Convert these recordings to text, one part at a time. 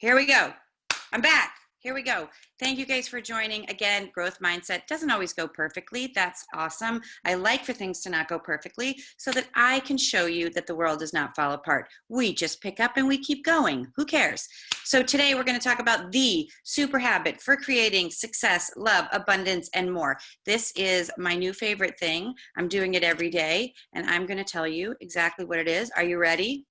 Here we go. I'm back. Here we go. Thank you guys for joining. Again, growth mindset doesn't always go perfectly. That's awesome. I like for things to not go perfectly so that I can show you that the world does not fall apart. We just pick up and we keep going. Who cares? So today we're going to talk about the super habit for creating success, love, abundance, and more. This is my new favorite thing. I'm doing it every day, and I'm going to tell you exactly what it is. Are you ready?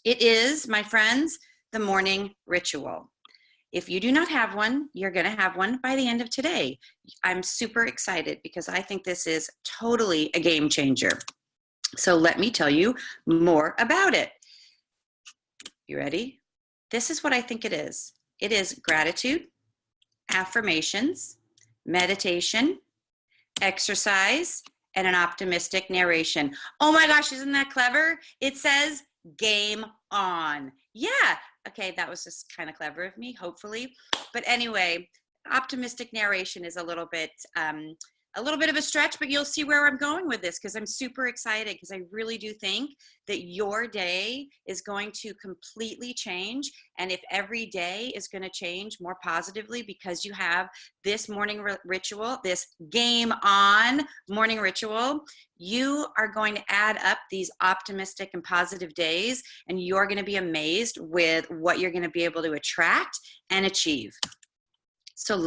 It is, my friends, the morning ritual. If you do not have one, you're going to have one by the end of today. I'm super excited because I think this is totally a game changer. So let me tell you more about it. You ready? This is what I think it is. It is gratitude, affirmations, meditation, exercise, and an optimistic narration. Oh my gosh, isn't that clever? It says game on. Yeah. Okay, that was just kind of clever of me, hopefully. But anyway, optimistic narration is a little bit of a stretch, but you'll see where I'm going with this because I'm super excited because I really do think that your day is going to completely change. And if every day is going to change more positively because you have this morning ritual, this game on morning ritual, you are going to add up these optimistic and positive days, and you're going to be amazed with what you're going to be able to attract and achieve. So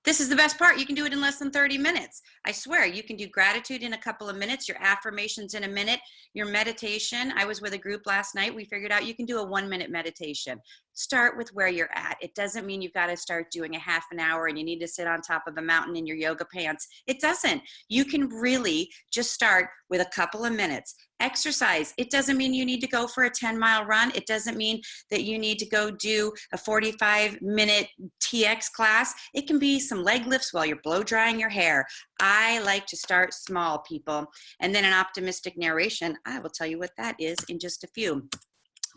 this is the best part. You can do it in less than 30 minutes. I swear, you can do gratitude in a couple of minutes, your affirmations in a minute, your meditation. I was with a group last night. We figured out you can do a 1-minute meditation. Start with where you're at. It doesn't mean you've got to start doing a half an hour and you need to sit on top of a mountain in your yoga pants. It doesn't. You can really just start with a couple of minutes. Exercise. It doesn't mean you need to go for a 10-mile run. It doesn't mean that you need to go do a 45-minute TX class. It can be some leg lifts while you're blow drying your hair. I like to start small, people. And then an optimistic narration. I will tell you what that is in just a few.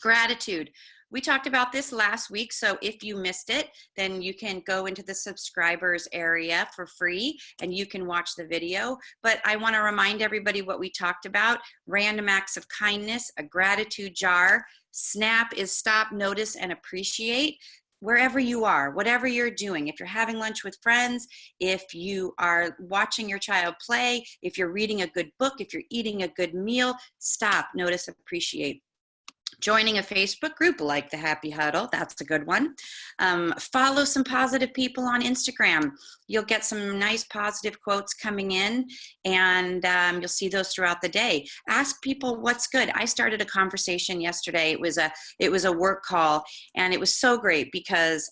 Gratitude. We talked about this last week, so if you missed it, then you can go into the subscribers area for free and you can watch the video. But I want to remind everybody what we talked about: random acts of kindness, a gratitude jar. SNAP is stop, notice, and appreciate. Wherever you are, whatever you're doing, if you're having lunch with friends, if you are watching your child play, if you're reading a good book, if you're eating a good meal, stop, notice, appreciate. Joining a Facebook group like the Happy Huddle, that's a good one. Follow some positive people on Instagram. You'll get some nice positive quotes coming in, and you'll see those throughout the day. Ask people what's good. I started a conversation yesterday. It was a work call, and it was so great because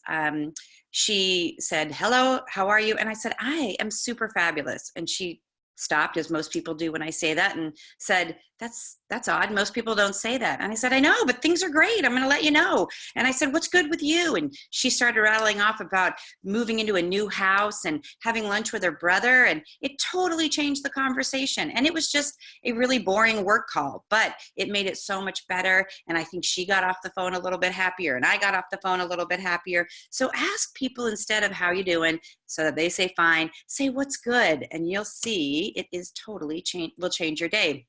she said, "Hello, how are you?" And I said, "I am super fabulous." And she stopped, as most people do when I say that, and said, that's odd. Most people don't say that. And I said, I know, but things are great. I'm going to let you know. And I said, what's good with you? And she started rattling off about moving into a new house and having lunch with her brother. And it totally changed the conversation. And it was just a really boring work call, but it made it so much better. And I think she got off the phone a little bit happier, and I got off the phone a little bit happier. So ask people, instead of how you doing, so that they say fine, say what's good. And you'll see it is totally will change your day.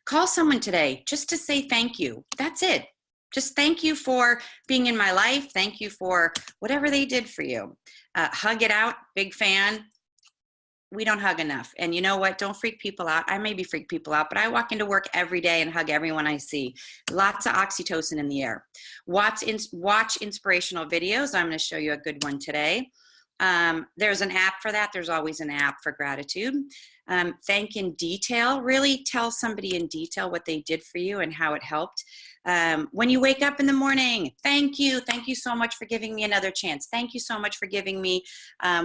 Call someone today just to say thank you. That's it. Just thank you for being in my life. Thank you for whatever they did for you. Hug it out. Big fan. We don't hug enough. And you know what? Don't freak people out. I maybe freak people out, but I walk into work every day and hug everyone I see. Lots of oxytocin in the air. Watch inspirational videos. I'm going to show you a good one today. There's an app for that. There's always an app for gratitude. Thank in detail. Really tell somebody in detail what they did for you and how it helped. When you wake up in the morning, thank you. Thank you so much for giving me another chance. Thank you so much for giving me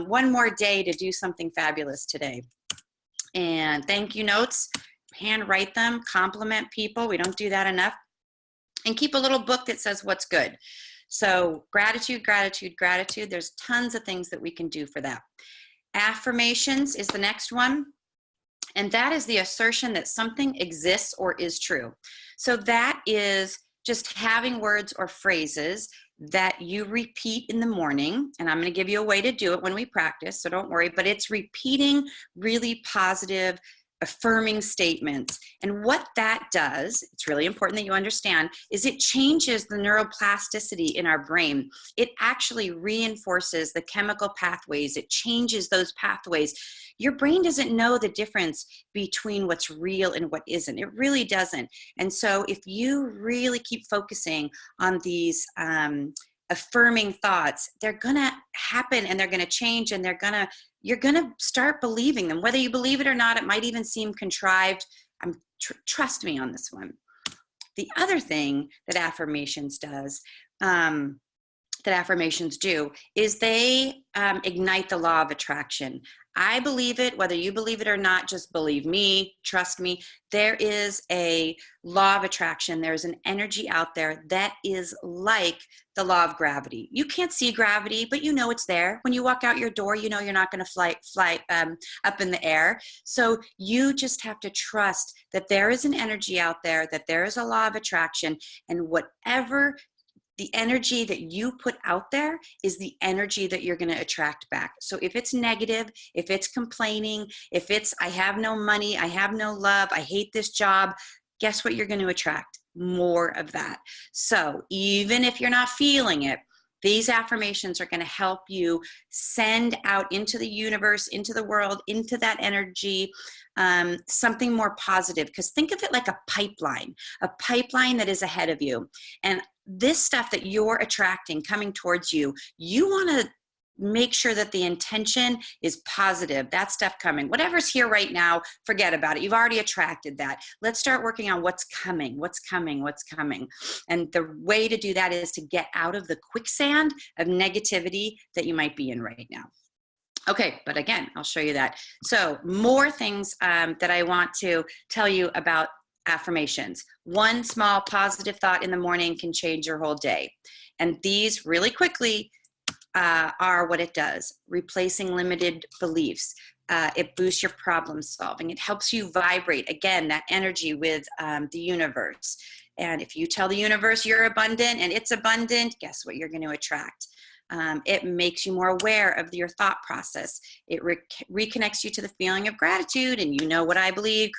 one more day to do something fabulous today. And thank you notes. Handwrite them. Compliment people. We don't do that enough. And keep a little book that says what's good. So gratitude, gratitude, gratitude. There's tons of things that we can do for that. Affirmations is the next one. And that is the assertion that something exists or is true. So that is just having words or phrases that you repeat in the morning. And I'm going to give you a way to do it when we practice, so don't worry. But it's repeating really positive affirming statements. And what that does, it's really important that you understand, is it changes the neuroplasticity in our brain. It actually reinforces the chemical pathways. It changes those pathways. Your brain doesn't know the difference between what's real and what isn't. It really doesn't. And so if you really keep focusing on these affirming thoughts, they're going to happen and they're going to change, and you're going to start believing them. Whether you believe it or not, it might even seem contrived. Trust me on this one. The other thing that affirmations do is they ignite the law of attraction. I believe it, whether you believe it or not, just believe me, trust me. There is a law of attraction. There's an energy out there that is like the law of gravity. You can't see gravity, but you know it's there. When you walk out your door, you know you're not going to fly up in the air. So you just have to trust that there is an energy out there, that there is a law of attraction, and whatever the energy that you put out there is the energy that you're going to attract back. So if it's negative, if it's complaining, if it's, I have no money, I have no love, I hate this job, guess what you're going to attract? More of that. So even if you're not feeling it, these affirmations are going to help you send out into the universe, into the world, into that energy, something more positive. Because think of it like a pipeline that is ahead of you. And this stuff that you're attracting coming towards you, you want to make sure that the intention is positive. That stuff coming, whatever's here right now, forget about it. You've already attracted that. Let's start working on what's coming. And the way to do that is to get out of the quicksand of negativity that you might be in right now. Okay, but again, I'll show you that. So more things that I want to tell you about affirmations. One small positive thought in the morning can change your whole day. And these really quickly are what it does. Replacing limited beliefs. It boosts your problem solving. It helps you vibrate, again, that energy with the universe. And if you tell the universe you're abundant and it's abundant, guess what you're going to attract? It makes you more aware of your thought process. It reconnects you to the feeling of gratitude. And you know what I believe,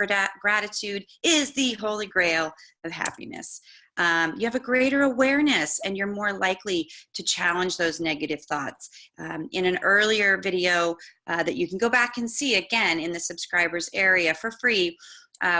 gratitude is the holy grail of happiness. You have a greater awareness and you're more likely to challenge those negative thoughts. In an earlier video that you can go back and see again in the subscribers area for free,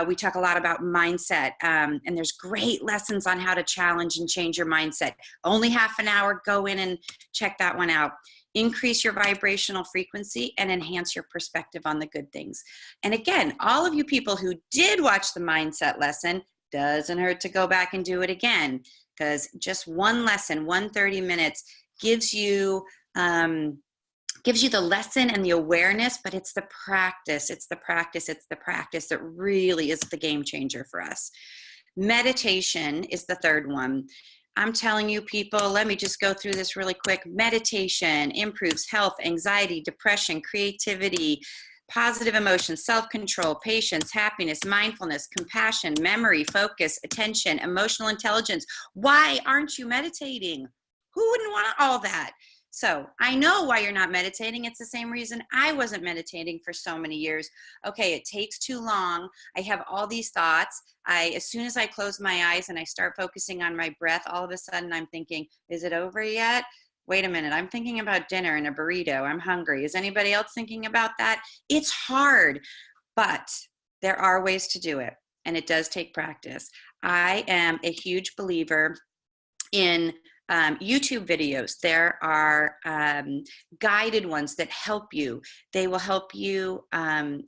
we talk a lot about mindset, and there's great lessons on how to challenge and change your mindset. Only half an hour, go in and check that one out. Increase your vibrational frequency and enhance your perspective on the good things. And again, all of you people who did watch the mindset lesson, doesn't hurt to go back and do it again, because just one lesson, 30 minutes gives you the lesson and the awareness, but it's the practice that really is the game changer for us. Meditation is the third one. I'm telling you people, let me just go through this really quick. Meditation improves health, anxiety, depression, creativity, positive emotions, self-control, patience, happiness, mindfulness, compassion, memory, focus, attention, emotional intelligence. Why aren't you meditating? Who wouldn't want all that? So I know why you're not meditating. It's the same reason I wasn't meditating for so many years. Okay, it takes too long. I have all these thoughts. As soon as I close my eyes and I start focusing on my breath, all of a sudden I'm thinking, is it over yet? Wait a minute, I'm thinking about dinner and a burrito. I'm hungry. Is anybody else thinking about that? It's hard, but there are ways to do it, and it does take practice. I am a huge believer in YouTube videos. There are guided ones that help you. They will help you.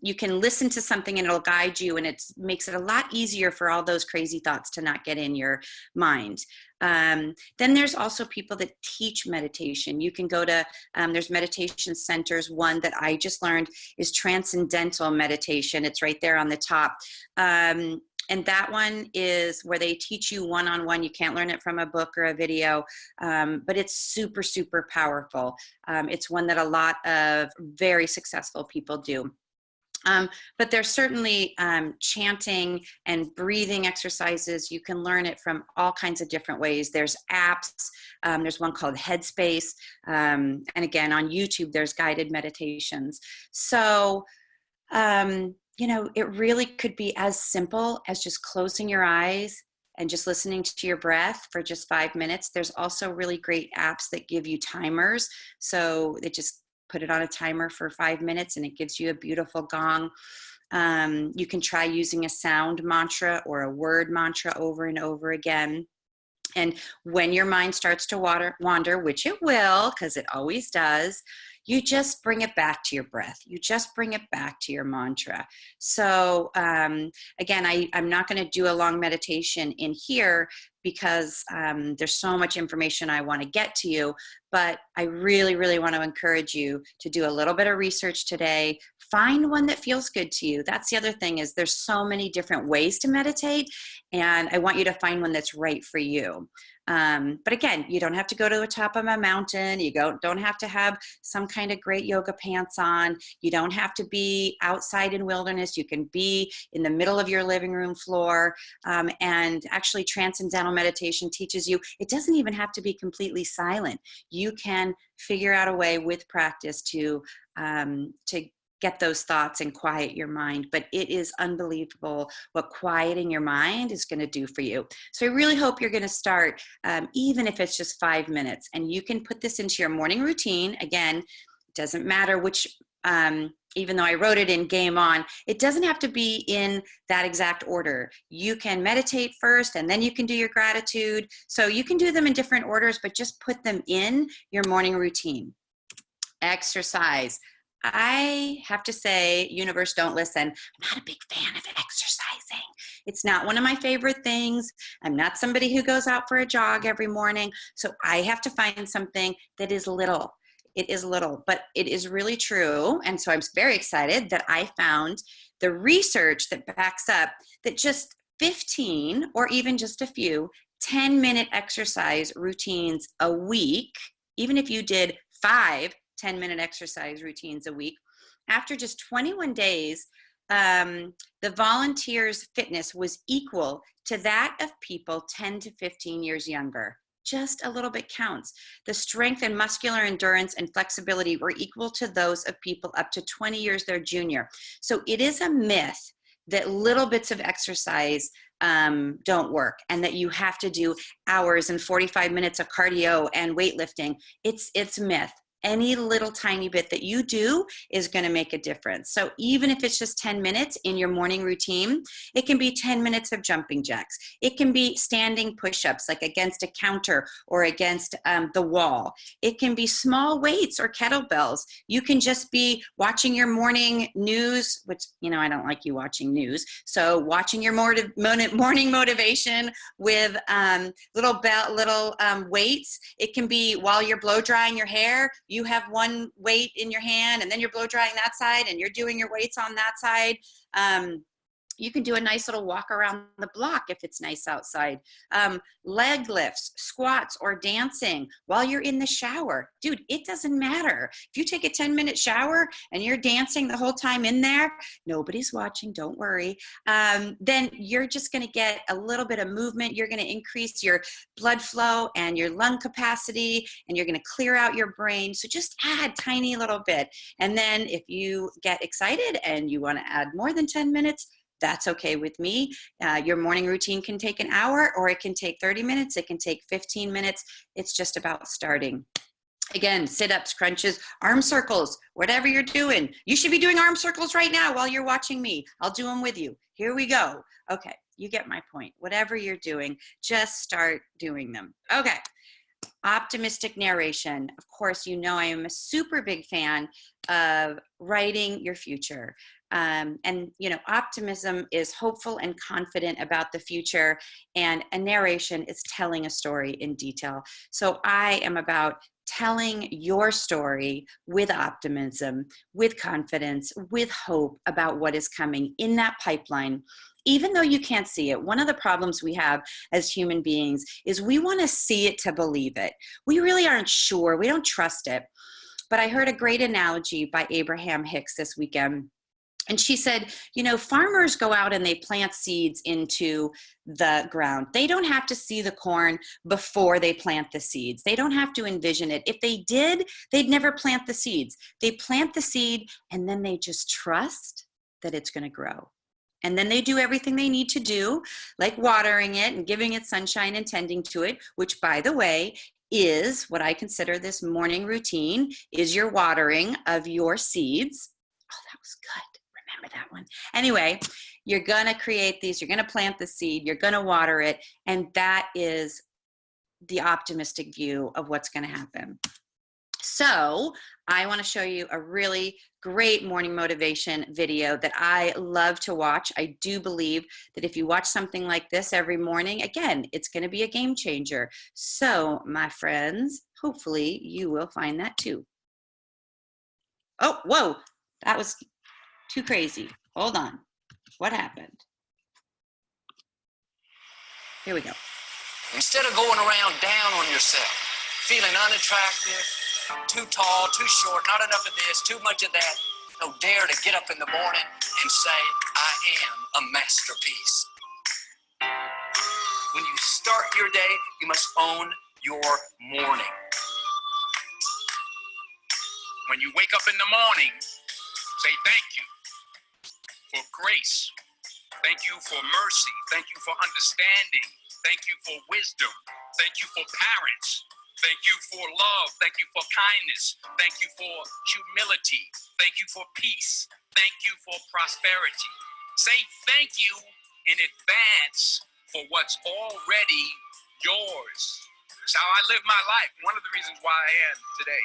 You can listen to something and it'll guide you, and it makes it a lot easier for all those crazy thoughts to not get in your mind. Then there's also people that teach meditation. You can go to, there's meditation centers. One that I just learned is transcendental meditation. It's right there on the top. And that one is where they teach you one-on-one. You can't learn it from a book or a video, but it's super, super powerful. It's one that a lot of very successful people do. But there's certainly chanting and breathing exercises. You can learn it from all kinds of different ways. There's apps. There's one called Headspace. And again, on YouTube, there's guided meditations. So you know, it really could be as simple as just closing your eyes and just listening to your breath for just 5 minutes. There's also really great apps that give you timers. So they just put it on a timer for 5 minutes and it gives you a beautiful gong. You can try using a sound mantra or a word mantra over and over again. And when your mind starts to wander, which it will, because it always does, you just bring it back to your breath. You just bring it back to your mantra. So again, I'm not going to do a long meditation in here because there's so much information I want to get to you, but I really, really want to encourage you to do a little bit of research today. Find one that feels good to you. That's the other thing, is there's so many different ways to meditate, and I want you to find one that's right for you. But again, you don't have to go to the top of a mountain. You don't have to have some kind of great yoga pants on. You don't have to be outside in wilderness. You can be in the middle of your living room floor. And actually, transcendental meditation teaches you it doesn't even have to be completely silent. You can figure out a way with practice to get those thoughts and quiet your mind. But it is unbelievable what quieting your mind is going to do for you. So I really hope you're going to start, even if it's just 5 minutes, and you can put this into your morning routine. Again, it doesn't matter which, even though I wrote it in Game On, it doesn't have to be in that exact order. You can meditate first and then you can do your gratitude. So you can do them in different orders, but just put them in your morning routine. Exercise. I have to say, universe, don't listen. I'm not a big fan of exercising. It's not one of my favorite things. I'm not somebody who goes out for a jog every morning. So I have to find something that is little. It is little, but it is really true. And so I'm very excited that I found the research that backs up that just 15 or even just a few 10-minute exercise routines a week, even if you did 5 10-minute exercise routines a week, after just 21 days, the volunteers' fitness was equal to that of people 10 to 15 years younger. Just a little bit counts. The strength and muscular endurance and flexibility were equal to those of people up to 20 years their junior. So it is a myth that little bits of exercise don't work, and that you have to do hours and 45 minutes of cardio and weightlifting. It's a myth. Any little tiny bit that you do is going to make a difference. So even if it's just 10 minutes in your morning routine, it can be 10 minutes of jumping jacks. It can be standing push-ups, like against a counter or against the wall. It can be small weights or kettlebells. You can just be watching your morning news, which, you know, I don't like you watching news. So watching your morning motivation with little weights. It can be while you're blow drying your hair. You have one weight in your hand and then you're blow drying that side and you're doing your weights on that side. You can do a nice little walk around the block if it's nice outside. Leg lifts, squats, or dancing while you're in the shower. Dude, it doesn't matter. If you take a 10-minute shower and you're dancing the whole time in there, nobody's watching, don't worry. Then you're just gonna get a little bit of movement. You're gonna increase your blood flow and your lung capacity, and you're gonna clear out your brain. So just add tiny little bit. And then if you get excited and you wanna add more than 10 minutes, that's okay with me. Your morning routine can take an hour, or it can take 30 minutes. It can take 15 minutes. It's just about starting. Again, sit-ups, crunches, arm circles, whatever you're doing. You should be doing arm circles right now while you're watching me. I'll do them with you. Here we go. Okay, you get my point. Whatever you're doing, just start doing them. Okay. Optimistic narration. Of course, you know I am a super big fan of writing your future. And, you know, optimism is hopeful and confident about the future, and a narration is telling a story in detail. So I am about telling your story with optimism, with confidence, with hope about what is coming in that pipeline. Even though you can't see it, one of the problems we have as human beings is we want to see it to believe it. We really aren't sure. We don't trust it. But I heard a great analogy by Abraham Hicks this weekend. And she said, you know, farmers go out and they plant seeds into the ground. They don't have to see the corn before they plant the seeds. They don't have to envision it. If they did, they'd never plant the seeds. They plant the seed and then they just trust that it's going to grow. And then they do everything they need to do, like watering it and giving it sunshine and tending to it, which, by the way, is what I consider this morning routine, is your watering of your seeds. Oh, that was good. Remember that one. Anyway, you're going to create these. You're going to plant the seed. You're going to water it. And that is the optimistic view of what's going to happen. So I want to show you a really great morning motivation video that I love to watch. I do believe that if you watch something like this every morning, again, it's going to be a game changer. So my friends, hopefully you will find that too. Oh, whoa, that was too crazy. Hold on. What happened? Here we go. Instead of going around down on yourself, feeling unattractive, too tall, too short, not enough of this, too much of that, no, dare to get up in the morning and say, I am a masterpiece. When you start your day, you must own your morning. When you wake up in the morning, say thank you for grace. Thank you for mercy. Thank you for understanding. Thank you for wisdom. Thank you for parents. Thank you for love. Thank you for kindness. Thank you for humility. Thank you for peace. Thank you for prosperity. Say thank you in advance for what's already yours. It's how I live my life. One of the reasons why I am today.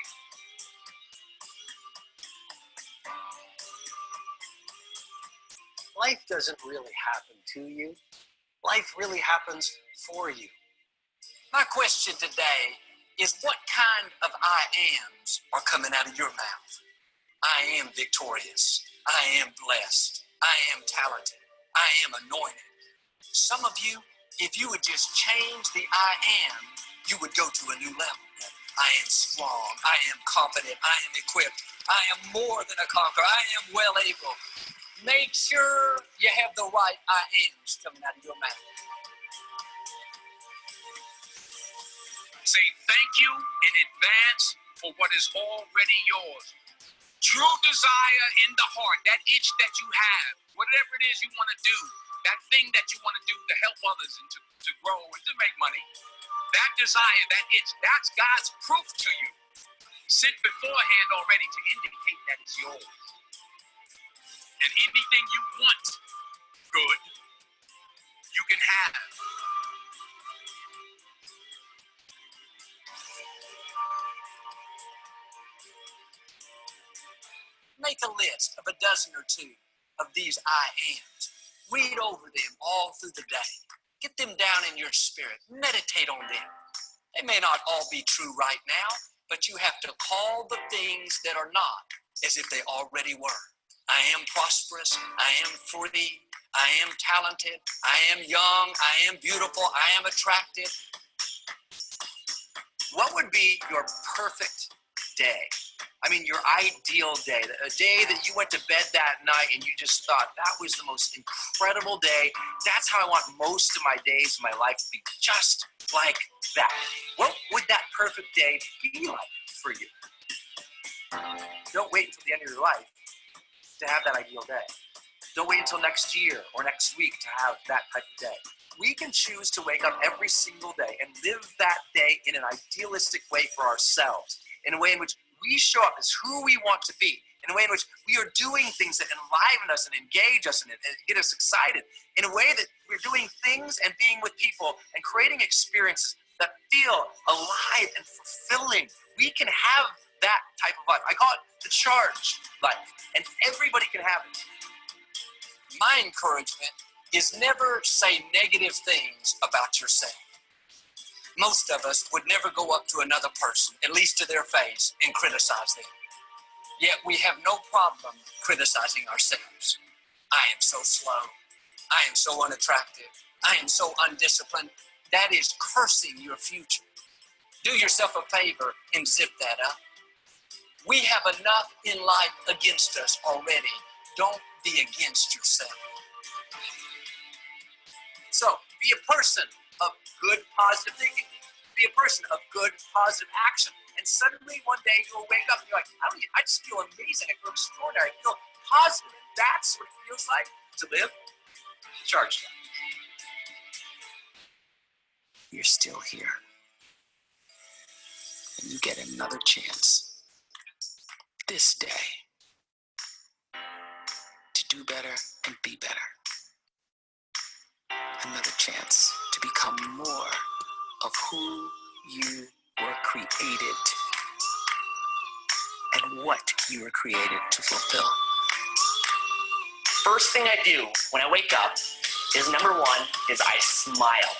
Life doesn't really happen to you. Life really happens for you. My question today is, what kind of I ams are coming out of your mouth? I am victorious. I am blessed. I am talented. I am anointed. Some of you, if you would just change the I am, you would go to a new level. I am strong. I am confident. I am equipped. I am more than a conqueror. I am well able. Make sure you have the right I ams coming out of your mouth. Say thank you in advance for what is already yours. True desire in the heart, that itch that you have, whatever it is you want to do, that thing that you want to do to help others and to grow and to make money, that desire, that itch, that's God's proof to you. Sit beforehand already to indicate that it's yours. And anything you want good, you can have. Make a list of a dozen or two of these I ams. Read over them all through the day. Get them down in your spirit. Meditate on them. They may not all be true right now, but you have to call the things that are not as if they already were. I am prosperous. I am free. I am talented. I am young. I am beautiful. I am attractive. What would be your perfect day? I mean, your ideal day, a day that you went to bed that night and you just thought that was the most incredible day. That's how I want most of my days of my life to be, just like that. What would that perfect day be like for you? Don't wait until the end of your life to have that ideal day. Don't wait until next year or next week to have that type of day. We can choose to wake up every single day and live that day in an idealistic way for ourselves, in a way in which we show up as who we want to be, in a way in which we are doing things that enliven us and engage us and get us excited, in a way that we're doing things and being with people and creating experiences that feel alive and fulfilling. We can have that type of life. I call it the charged life, and everybody can have it. My encouragement is never say negative things about yourself. Most of us would never go up to another person, at least to their face, and criticize them. Yet we have no problem criticizing ourselves. I am so slow. I am so unattractive. I am so undisciplined. That is cursing your future. Do yourself a favor and zip that up. We have enough in life against us already. Don't be against yourself. So, be a person of good, positive thinking. Be a person of good, positive action. And suddenly one day you'll wake up and you're like, I just feel amazing. I feel extraordinary. I feel positive. And that's what it feels like to live charged up. You're still here. And you get another chance this day to do better and be better. Another chance to become more of who you were created and what you were created to fulfill. First thing I do when I wake up is number one is I smile.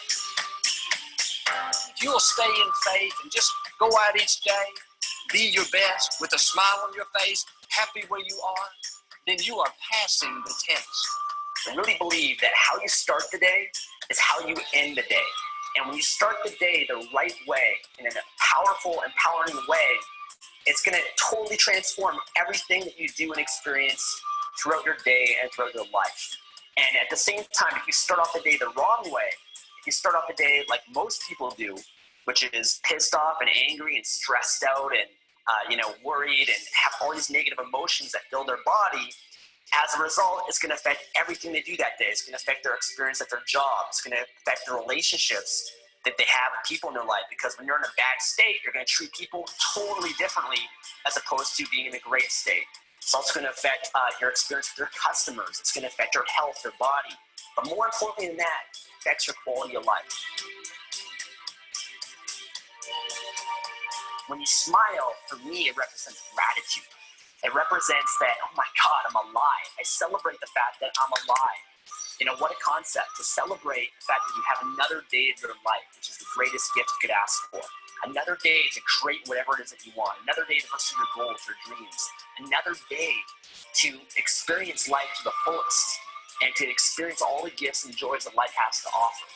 If you'll stay in faith and just go out each day, be your best with a smile on your face, happy where you are, then you are passing the test. I really believe that how you start the day is how you end the day. And when you start the day the right way, in a powerful, empowering way, it's going to totally transform everything that you do and experience throughout your day and throughout your life. And at the same time, if you start off the day the wrong way, if you start off the day like most people do, which is pissed off and angry and stressed out and worried and have all these negative emotions that fill their body, as a result, it's going to affect everything they do that day. It's going to affect their experience at their job. It's going to affect the relationships that they have with people in their life. Because when you're in a bad state, you're going to treat people totally differently as opposed to being in a great state. It's also going to affect your experience with your customers. It's going to affect your health, your body. But more importantly than that, it affects your quality of life. When you smile, for me, it represents gratitude. It represents that, oh my God, I'm alive. I celebrate the fact that I'm alive. What a concept, to celebrate the fact that you have another day of your life, which is the greatest gift you could ask for. Another day to create whatever it is that you want. Another day to pursue your goals, your dreams. Another day to experience life to the fullest and to experience all the gifts and joys that life has to offer.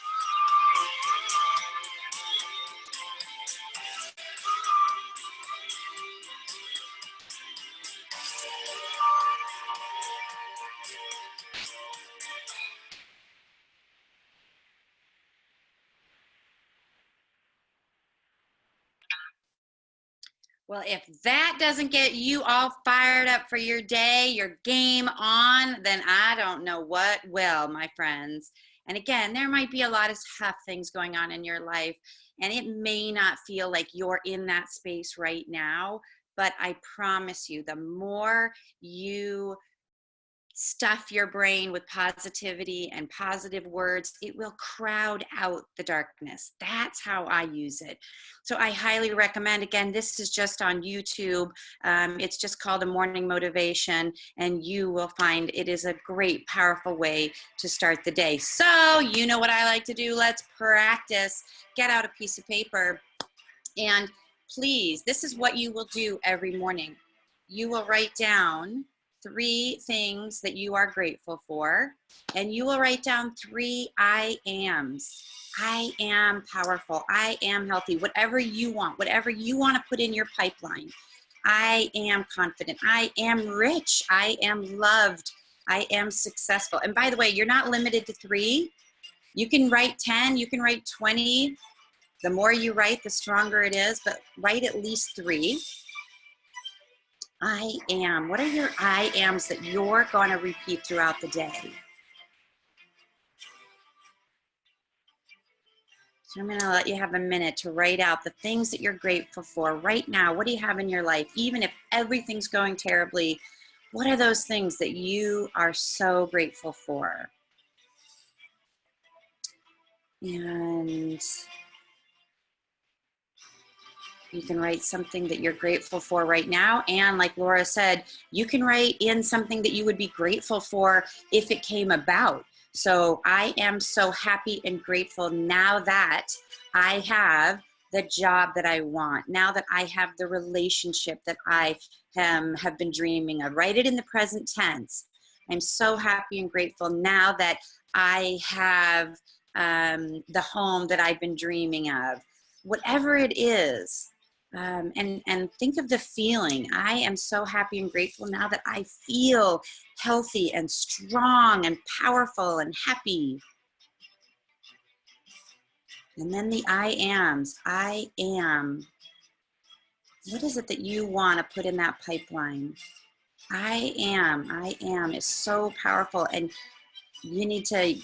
Well, if that doesn't get you all fired up for your day, your game on, then I don't know what will, my friends. And again, there might be a lot of tough things going on in your life, and it may not feel like you're in that space right now, but I promise you, the more you stuff your brain with positivity and positive words, it will crowd out the darkness. That's how I use it. So I highly recommend, again, this is just on YouTube. It's just called A Morning Motivation, and you will find it is a great, powerful way to start the day. So you know what I like to do. Let's practice. Get out a piece of paper, and please, this is what you will do every morning. You will write down 3 things that you are grateful for, and you will write down 3 I ams. I am powerful. I am healthy. Whatever you want to put in your pipeline. I am confident. I am rich. I am loved. I am successful. And by the way, you're not limited to 3. You can write 10. You can write 20. The more you write, the stronger it is, but write at least 3. I am. What are your I ams that you're going to repeat throughout the day? So I'm going to let you have a minute to write out the things that you're grateful for right now. What do you have in your life? Even if everything's going terribly, what are those things that you are so grateful for? And you can write something that you're grateful for right now. And like Laura said, you can write in something that you would be grateful for if it came about. So I am so happy and grateful now that I have the job that I want, now that I have the relationship that I have been dreaming of. Write it in the present tense. I'm so happy and grateful now that I have the home that I've been dreaming of. Whatever it is, and think of the feeling. I am so happy and grateful now that I feel healthy and strong and powerful and happy. And then the I ams. I am. What is it that you want to put in that pipeline? I am is so powerful. And you need to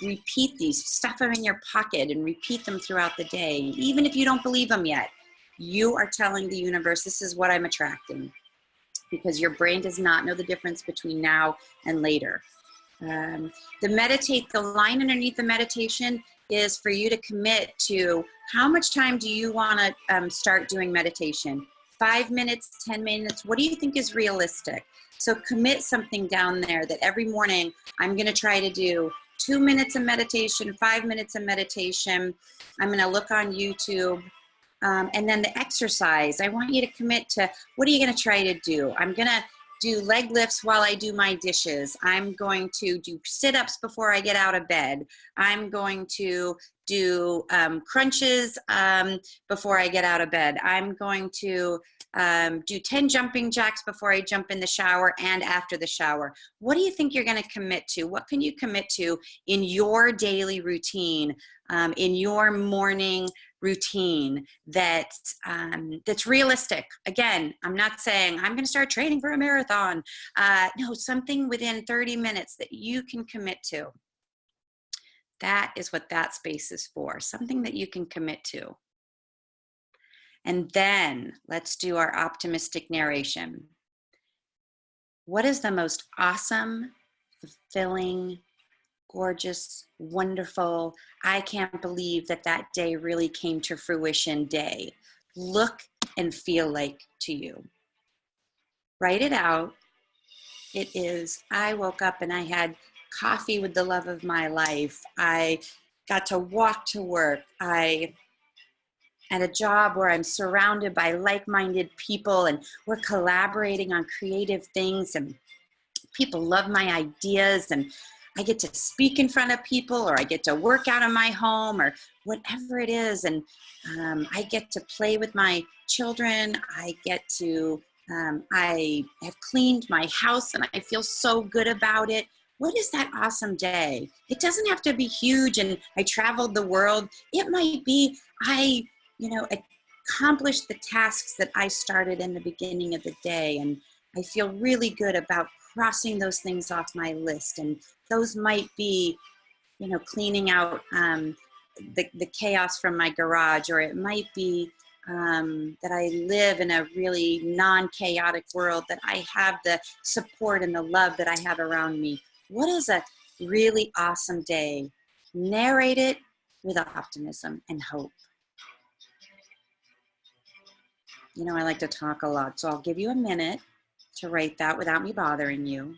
repeat these, stuff them in your pocket and repeat them throughout the day. Even if you don't believe them yet, you are telling the universe, this is what I'm attracting, because your brain does not know the difference between now and later. The line underneath the meditation is for you to commit to how much time do you want to start doing meditation? 5 minutes, 10 minutes, what do you think is realistic? So commit something down there that every morning I'm going to try to do 2 minutes of meditation, 5 minutes of meditation. I'm going to look on YouTube. And then the exercise, I want you to commit to, what are you going to try to do? I'm going to do leg lifts while I do my dishes. I'm going to do sit-ups before I get out of bed. I'm going to do crunches before I get out of bed. I'm going to do 10 jumping jacks before I jump in the shower and after the shower. What do you think you're going to commit to? What can you commit to in your daily routine, in your morning routine that's realistic? Again, I'm not saying I'm going to start training for a marathon. No, something within 30 minutes that you can commit to. That is what that space is for, something that you can commit to. And then let's do our optimistic narration. What is the most awesome, fulfilling, gorgeous, wonderful, I can't believe that that day really came to fruition day look and feel like to you? Write it out. It is, I woke up and I had coffee with the love of my life. I got to walk to work. I had a job where I'm surrounded by like-minded people and we're collaborating on creative things and people love my ideas, and I get to speak in front of people, or I get to work out of my home, or whatever it is. And I get to play with my children. I get to, I have cleaned my house and I feel so good about it. What is that awesome day? It doesn't have to be huge and I traveled the world. It might be, I accomplished the tasks that I started in the beginning of the day, and I feel really good about crossing those things off my list. And those might be, cleaning out the chaos from my garage, or it might be that I live in a really non-chaotic world, that I have the support and the love that I have around me. What is a really awesome day? Narrate it with optimism and hope. I like to talk a lot, so I'll give you a minute to write that without me bothering you.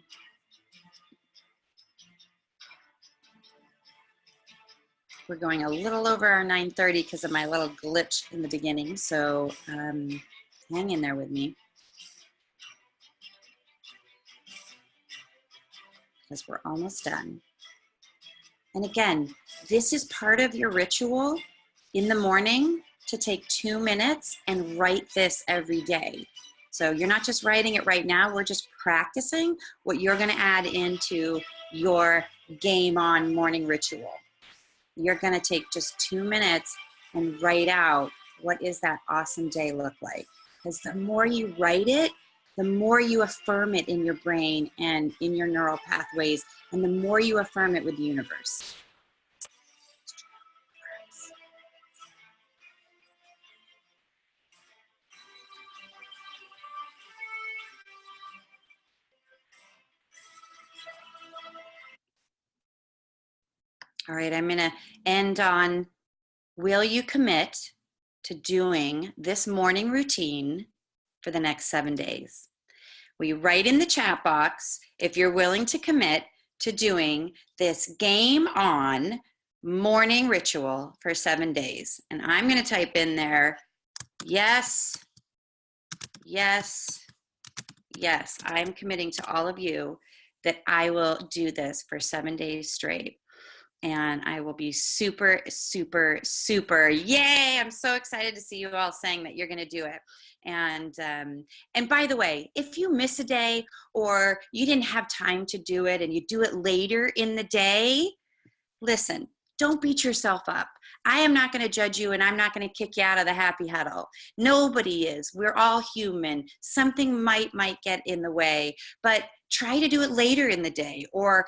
We're going a little over our 9:30 because of my little glitch in the beginning, so hang in there with me, because we're almost done. And again, this is part of your ritual in the morning, to take 2 minutes and write this every day. So you're not just writing it right now, we're just practicing what you're going to add into your game on morning ritual. You're going to take just 2 minutes and write out, what is that awesome day look like? Because the more you write it, the more you affirm it in your brain and in your neural pathways, and the more you affirm it with the universe. All right, I'm going to end on, will you commit to doing this morning routine for the next 7 days? Will you write in the chat box if you're willing to commit to doing this game on morning ritual for 7 days? And I'm going to type in there, yes, yes, yes. I'm committing to all of you that I will do this for 7 days straight. And I will be super, super, super, yay! I'm so excited to see you all saying that you're going to do it. And by the way, if you miss a day or you didn't have time to do it and you do it later in the day, listen, don't beat yourself up. I am not going to judge you, and I'm not going to kick you out of the happy huddle. Nobody is. We're all human. Something might get in the way, but try to do it later in the day, or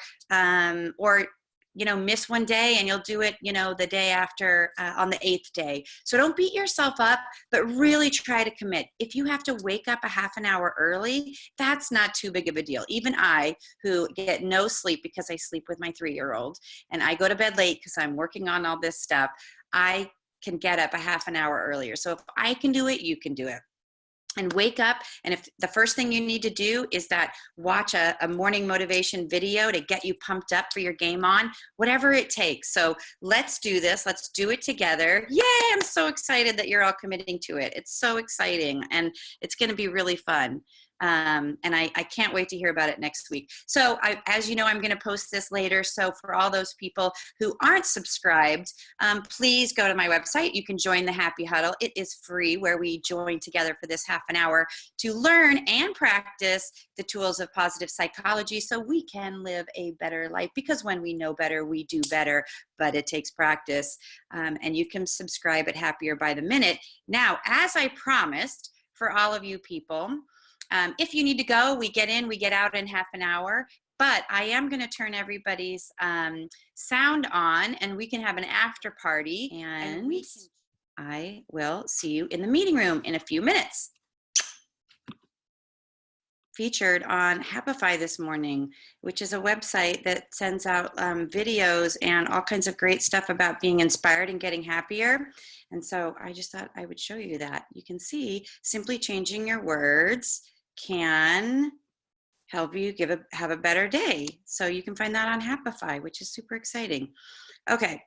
miss one day and you'll do it, the day after, on the 8th day. So don't beat yourself up, but really try to commit. If you have to wake up a half an hour early, that's not too big of a deal. Even I, who get no sleep because I sleep with my 3-year-old, and I go to bed late because I'm working on all this stuff, I can get up a half an hour earlier. So if I can do it, you can do it. And wake up, and if the first thing you need to do is that watch a morning motivation video to get you pumped up for your game on, whatever it takes. So let's do this. Let's do it together. Yay, I'm so excited that you're all committing to it. It's so exciting, and it's going to be really fun. And I can't wait to hear about it next week. So as you know, I'm going to post this later. So for all those people who aren't subscribed, please go to my website. You can join the Happy Huddle. It is free, where we join together for this half an hour to learn and practice the tools of positive psychology so we can live a better life, because when we know better, we do better, but it takes practice. And you can subscribe at Happier by the Minute. Now, as I promised, for all of you people, if you need to go, we get in, we get out in half an hour, but I am going to turn everybody's sound on, and we can have an after party, and I will see you in the meeting room in a few minutes. Featured on Happify this morning, which is a website that sends out videos and all kinds of great stuff about being inspired and getting happier. And so I just thought I would show you that. You can see simply changing your words can help you have a better day. So you can find that on Happify, which is super exciting. Okay,